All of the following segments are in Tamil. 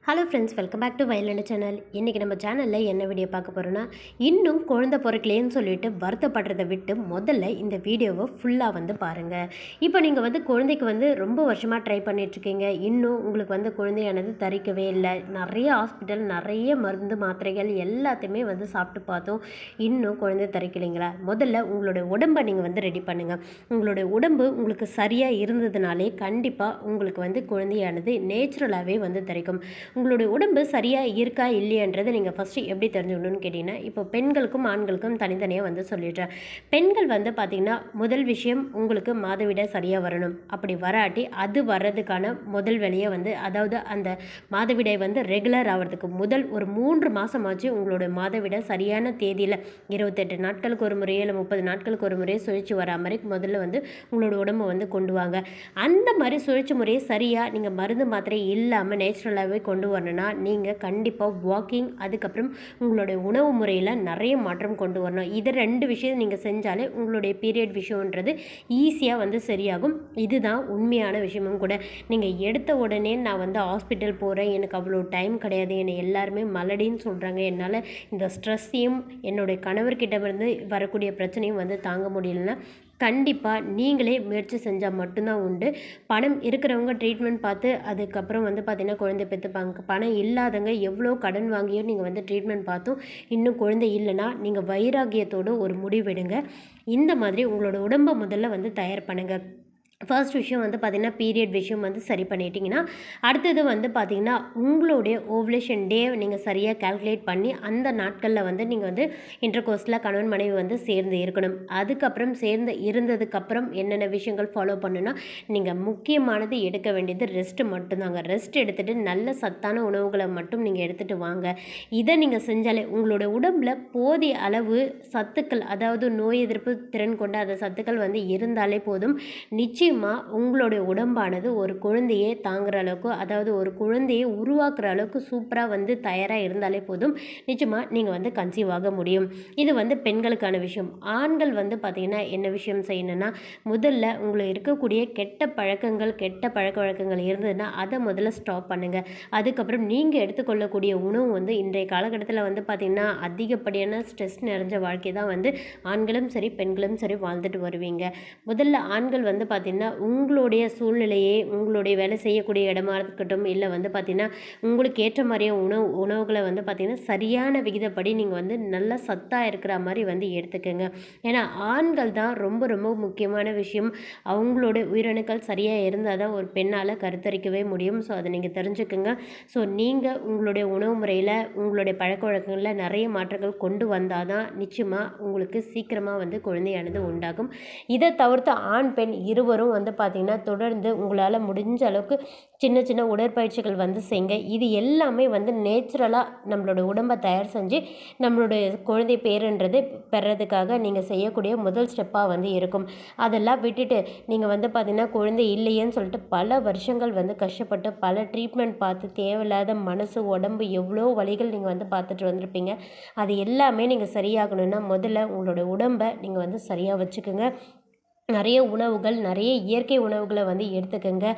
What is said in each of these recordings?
Hello friends, welcome back to violent channel. இன்றைக்கி நம்ம சேனலில் என்ன வீடியோ பார்க்க போகிறோன்னா, இன்னும் குழந்தை பிறக்கலேன்னு சொல்லிட்டு வருத்தப்படுறதை விட்டு முதல்ல இந்த வீடியோவை ஃபுல்லாக வந்து பாருங்கள். இப்போ நீங்கள் வந்து குழந்தைக்கு ரொம்ப வருஷமாக ட்ரை பண்ணிகிட்ருக்கீங்க, இன்னும் உங்களுக்கு குழந்தையானது தரிக்கவே இல்லை. நிறைய ஹாஸ்பிட்டல், நிறைய மருந்து மாத்திரைகள் எல்லாத்தையுமே சாப்பிட்டு பார்த்தோம், இன்னும் குழந்தை தரிக்கலைங்களா? முதல்ல உங்களுடைய உடம்பை நீங்கள் ரெடி பண்ணுங்கள். உங்களுடைய உடம்பு உங்களுக்கு சரியாக இருந்ததுனாலே கண்டிப்பாக உங்களுக்கு குழந்தையானது நேச்சுரலாகவே தரிக்கும். உங்களுடைய உடம்பு சரியாக இருக்கா இல்லையன்றதை நீங்கள் ஃபஸ்ட்டு எப்படி தெரிஞ்சுக்கணும்னு கேட்டிங்கன்னா, இப்போ பெண்களுக்கும் ஆண்களுக்கும் தனித்தனியாக சொல்லிடுறேன். பெண்கள் பார்த்திங்கன்னா, முதல் விஷயம் உங்களுக்கு மாதவிடாய் சரியாக வரணும். அப்படி வராட்டி அது வர்றதுக்கான முதல் வேலையை அதாவது அந்த மாதவிடாய் ரெகுலர் ஆகிறதுக்கு முதல் ஒரு 3 மாதமாச்சு உங்களுடைய மாதவிடாய் சரியான தேதியில் 28 நாட்களுக்கு ஒரு முறையோ இல்லை 30 நாட்களுக்கு ஒரு முறையோ சுழற்சி வரா மாதிரி முதல்ல உங்களோட உடம்பை கொண்டு வாங்க. அந்த மாதிரி சுழற்சி முறையை சரியாக நீங்கள் மருந்து மாத்திரை இல்லாமல் நேச்சுரலாகவே கொண்டு வரணும்னா நீங்கள் கண்டிப்பாக வாக்கிங், அதுக்கப்புறம் உங்களுடைய உணவு முறையில் நிறைய மாற்றம் கொண்டு வரணும். இது 2 விஷயம் நீங்கள் செஞ்சாலே உங்களுடைய பீரியட் விஷயன்றது ஈஸியாக சரியாகும். இதுதான் உண்மையான விஷயமும் கூட. நீங்கள் எடுத்த உடனே நான் ஹாஸ்பிட்டல் போகிறேன், எனக்கு அவ்வளோ டைம் கிடையாது, என்னை எல்லாருமே மலடின்னு சொல்கிறாங்க, என்னால் இந்த ஸ்ட்ரெஸ்ஸையும் என்னுடைய கணவர்கிட்ட வரக்கூடிய பிரச்சனையும் தாங்க முடியலன்னா கண்டிப்பாக நீங்களே முயற்சி செஞ்சால் மட்டும்தான் உண்டு. பணம் இருக்கிறவங்க ட்ரீட்மெண்ட் பார்த்து அதுக்கப்புறம் பார்த்திங்கன்னா குழந்தை பெற்றுப்பாங்க. பணம் இல்லாதவங்க எவ்வளோ கடன் வாங்கியோ நீங்கள் ட்ரீட்மெண்ட் பார்த்தும் இன்னும் குழந்தை இல்லைன்னா நீங்கள் வைராகியத்தோடு ஒரு முடிவெடுங்க. இந்த மாதிரி உங்களோட உடம்பை முதல்ல தயார் பண்ணுங்கள். ஃபர்ஸ்ட் விஷயம் பார்த்திங்கன்னா பீரியட் விஷயம் சரி பண்ணிட்டீங்கன்னா, அடுத்தது பார்த்திங்கன்னா உங்களுடைய ஓவலேஷன் டே நீங்கள் சரியாக கால்குலேட் பண்ணி அந்த நாட்களில் நீங்கள் இன்டர்கோர்ஸில் கணவன் மனைவி சேர்ந்து இருக்கணும். அதுக்கப்புறம் சேர்ந்து இருந்ததுக்கப்புறம் என்னென்ன விஷயங்கள் ஃபாலோ பண்ணுன்னா, நீங்கள் முக்கியமானது எடுக்க வேண்டியது ரெஸ்ட்டு மட்டும்தாங்க. ரெஸ்ட் எடுத்துகிட்டு நல்ல சத்தான உணவுகளை மட்டும் நீங்கள் எடுத்துகிட்டு வாங்க. இதை நீங்கள் செஞ்சாலே உங்களோட உடம்பில் போதிய அளவு சத்துக்கள், அதாவது நோய் எதிர்ப்பு திறன் கொண்ட அந்த சத்துக்கள் இருந்தாலே போதும். நிச்சயமாக உங்களுடைய உடம்பானது ஒரு குழந்தையை தாங்குற அளவுக்கு, அதாவது ஒரு குழந்தையை உருவாக்குற அளவுக்கு சூப்பராக தயாராக இருந்தாலே போதும். நிச்சயமாக நீங்கள் கன்சீவ் ஆக முடியும். இது பெண்களுக்கான விஷயம். ஆண்கள் பார்த்திங்கன்னா என்ன விஷயம் செய்யணும்னா, முதல்ல உங்களுக்கு இருக்கக்கூடிய கெட்ட பழக்க வழக்கங்கள் இருந்ததுன்னா அதை முதல்ல ஸ்டாப் பண்ணுங்கள். அதுக்கப்புறம் நீங்கள் எடுத்துக்கொள்ளக்கூடிய உணவு இன்றைய காலகட்டத்தில் பார்த்திங்கன்னா அதிகப்படியான ஸ்ட்ரெஸ் நிறைஞ்ச வாழ்க்கை தான் ஆண்களும் சரி பெண்களும் சரி வாழ்ந்துட்டு வருவீங்க. முதல்ல ஆண்கள் பார்த்திங்கன்னா உங்களுடைய சூழ்நிலையை, உங்களுடைய வேலை செய்யக்கூடிய இடமா இருக்கட்டும், இல்லை பார்த்திங்கன்னா உங்களுக்கு ஏற்ற மாதிரியே உணவுகளை பார்த்திங்கன்னா சரியான விகிதப்படி நீங்கள் நல்ல சத்தாக இருக்கிற மாதிரி எடுத்துக்கோங்க. ஏன்னா ஆண்கள் தான் ரொம்ப ரொம்ப முக்கியமான விஷயம். அவங்களோட உயிரணுக்கள் சரியாக இருந்தால் தான் ஒரு பெண்ணால் கருத்தரிக்கவே முடியும். ஸோ அதை நீங்கள் தெரிஞ்சுக்கோங்க. ஸோ நீங்கள் உங்களுடைய உணவு முறையில், உங்களுடைய பழக்க வழக்கங்களில் நிறைய மாற்றங்கள் கொண்டு வந்தால் தான் நிச்சயமாக உங்களுக்கு சீக்கிரமாக குழந்தையானது உண்டாகும். இதை தவிர்த்து ஆண் பெண் இருவரும் பார்த்திங்கன்னா தொடர்ந்து உங்களால் முடிஞ்ச அளவுக்கு சின்ன சின்ன உடற்பயிற்சிகள் செய்யுங்க. இது எல்லாமே நேச்சுரலாக நம்மளோட உடம்பை தயார் செஞ்சு நம்மளுடைய குழந்தை பேருன்றது பெறதுக்காக நீங்கள் செய்யக்கூடிய முதல் ஸ்டெப்பாக இருக்கும். அதெல்லாம் விட்டுட்டு நீங்கள் பார்த்திங்கன்னா குழந்தை இல்லையேன்னு சொல்லிட்டு பல வருஷங்கள் கஷ்டப்பட்டு பல ட்ரீட்மெண்ட் பார்த்து தேவையில்லாத மனசு உடம்பு எவ்வளோ வலிகள் நீங்கள் பார்த்துட்டு வந்திருப்பீங்க. அது எல்லாமே நீங்கள் சரியாகணும்னா முதல்ல உங்களோட உடம்பை நீங்கள் சரியாக வச்சுக்கோங்க. நிறைய உணவுகள், நிறைய இயற்கை உணவுகளை எடுத்துக்கோங்க.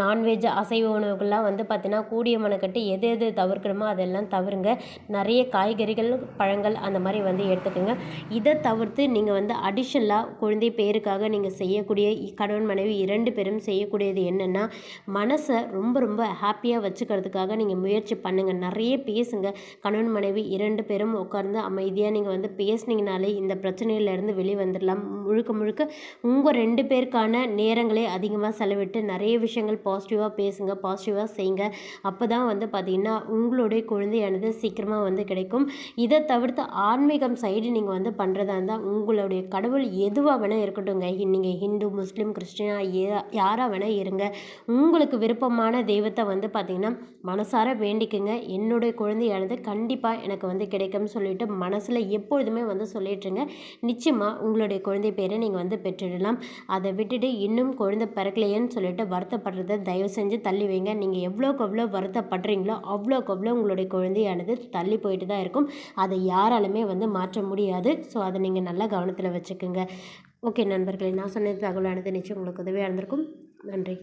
நான்வெஜ், அசைவ உணவுகள்லாம் பார்த்திங்கன்னா கூடிய மனக்கட்டு எது எது தவிர்க்கணுமோ அதெல்லாம் தவிருங்க. நிறைய காய்கறிகள், பழங்கள் அந்த மாதிரி எடுத்துக்கோங்க. இதை தவிர்த்து நீங்கள் அடிஷ்னலாக குழந்தை பேருக்காக நீங்கள் செய்யக்கூடிய, கணவன் மனைவி 2 பேரும் செய்யக்கூடியது என்னென்னா, மனசை ரொம்ப ரொம்ப ஹாப்பியாக வச்சுக்கிறதுக்காக நீங்கள் முயற்சி பண்ணுங்கள். நிறைய பேசுங்க. கணவன் மனைவி 2 பேரும் உட்கார்ந்து அமைதியாக நீங்கள் பேசுனீங்கனாலே இந்த பிரச்சனையிலேருந்து வெளியே வந்துடலாம். முழுக்க முழுக்க உங்கள் 2 பேருக்கான நேரங்களே அதிகமாக செலவிட்டு நிறைய விஷயங்கள் பாசிட்டிவாக பேசுங்க, பாசிட்டிவாக செய்யுங்க. அப்போ தான் பார்த்திங்கன்னா உங்களுடைய குழந்தையானது சீக்கிரமாக கிடைக்கும். இதை தவிர்த்து ஆன்மீகம் சைடு நீங்கள் பண்ணுறதா இருந்தால் உங்களுடைய கடவுள் எதுவாக வேணால் இருக்கட்டும்ங்க. நீங்கள் ஹிந்து, முஸ்லீம், கிறிஸ்டினா யாராக வேணால் இருங்க. உங்களுக்கு விருப்பமான தெய்வத்தை பார்த்திங்கன்னா மனசார வேண்டிக்குங்க. என்னுடைய குழந்தையானது கண்டிப்பாக எனக்கு கிடைக்கும்னு சொல்லிட்டு மனசில் எப்பொழுதுமே சொல்லிட்டுருங்க. நிச்சயமாக உங்களுடைய குழந்தை பேரை நீங்கள் பெற்றுடலாம். அதை விட்டுட்டு இன்னும் குழந்தை பிறக்கலையேன்னு சொல்லிட்டு வருத்தப்படுறத தயவு செஞ்சு தள்ளி வைங்க. நீங்கள் எவ்வளோக்கு எவ்வளோ வருத்தப்படுறீங்களோ அவ்வளோக்கு எவ்வளோ உங்களுடைய குழந்தையானது தள்ளி போயிட்டு தான் இருக்கும். அதை யாராலுமே மாற்ற முடியாது. ஸோ அதை நீங்கள் நல்லா கவனத்தில் வச்சுக்கோங்க. ஓகே நண்பர்களே, நான் சொன்ன தகவலானது நிச்சயம் உங்களுக்கு உதவியாக இருந்திருக்கும். நன்றி.